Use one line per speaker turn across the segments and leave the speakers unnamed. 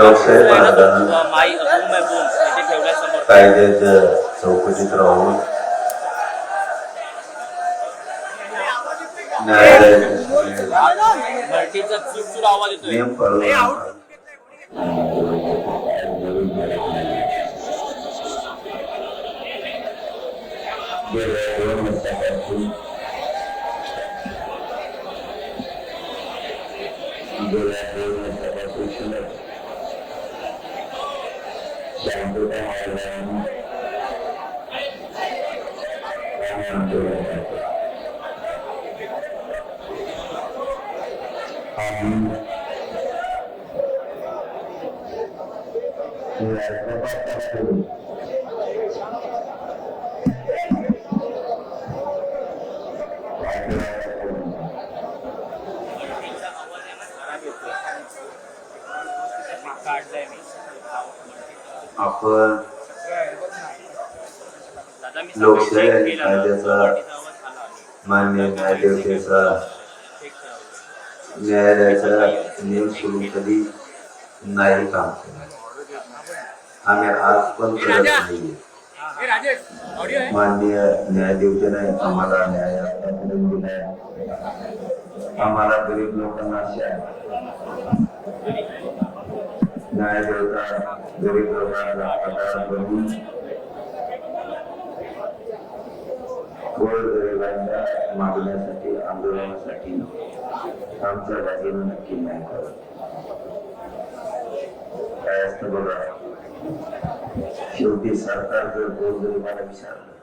लोकशाही भारतात कायद्याच्या चौकटीत राहून नियम पाळून आपण लोकशाही आणि कायद्याचा मान्य न्यायदेवतेचा न्यायालयाचा नियम सोडून कधी नाही काम केलं. आम्ही आज पण करत नाही. माननीय न्यायदेवतेने आम्हाला न्याय दिलाय. आम्हाला गरीब लोकांना न्यायदेवता गरीब लोकांना आधार बनवून गोरगरिबांच्या मागण्यासाठी आंदोलनासाठी आमच्या बाजूने नक्की न्याय करत. काय असतं बघा, शेवटी सरकार जर गोरगरिबाला विचारलं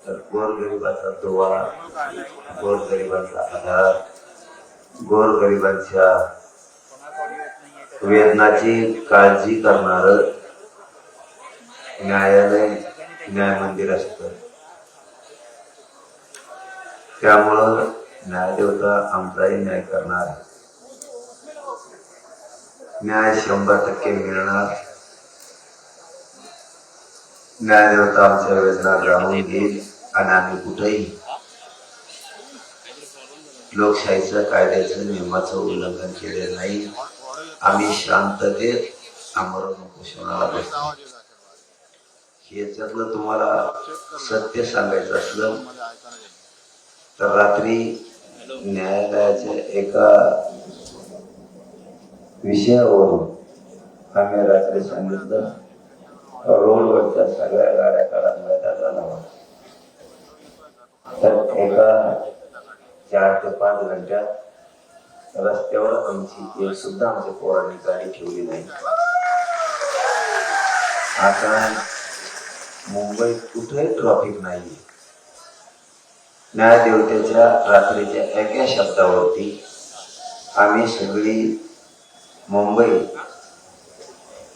तर गोरगरिबाचा दुवा, गोरगरिबाचा आधार, गोरगरिबांच्या वेदनाची काळजी करणार न्यायालय, न्याय मंदिर असतं. त्यामुळं न्यायदेवता आमचाही न्याय करणार. न्याय 100% मिळणार. न्यायदेवता आमच्या वेदना जाणून घेईल आणि आम्ही कुठेही लोकशाहीचं कायद्याचं नियमाचं उल्लंघन केले नाही. आम्ही शांततेत आमरण उपोषणाला बसतो. याच्यातलं तुम्हाला सत्य सांगायचं असलं तर रात्री न्यायालयाच्या एका विषयावरून आम्ही रात्री सांगितलं, रोडवरच्या सगळ्या गाड्या काढा, मैदानाला लावा. तर एका 4 ते 5 घंट्यात रस्त्यावर आमची एक सुद्धा आमच्या पोरांनी गाडी ठेवली नाही. आता मुंबईत कुठेही ट्रॅफिक नाही. न्यायदेवतेच्या रात्रीच्या एका शब्दावरती आम्ही सगळी मुंबई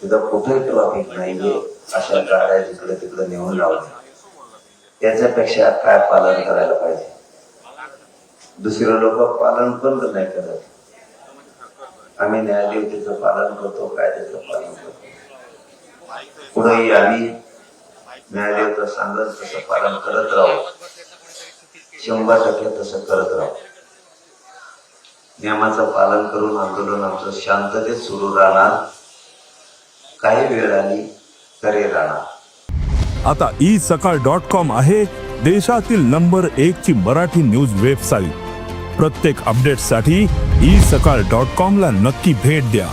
तिथं कुठेही ट्रॅफिक नाहीये अशा गाड्या जिकडे तिकडे नेऊन लावल्या. त्याच्यापेक्षा काय पालन करायला पाहिजे? दुसरे लोक पालन पण नाही करत. आम्ही न्यायदेवतेचं पालन करतो, कायद्याचं पालन करतो. पुढेही आम्ही न्यायदेवता सांगत तसं पालन करत राहू. 100% तसं करत राहू. नियमाचं पालन करून आंदोलन आमचं शांततेत सुरू राहणार. काही वेळ आली तरी राहणार.
आता isakal.com आहे देशातील नंबर 1 ची मराठी न्यूज वेबसाईट. प्रत्येक अपडेटसाठी isakal.com ला नक्की भेट द्या.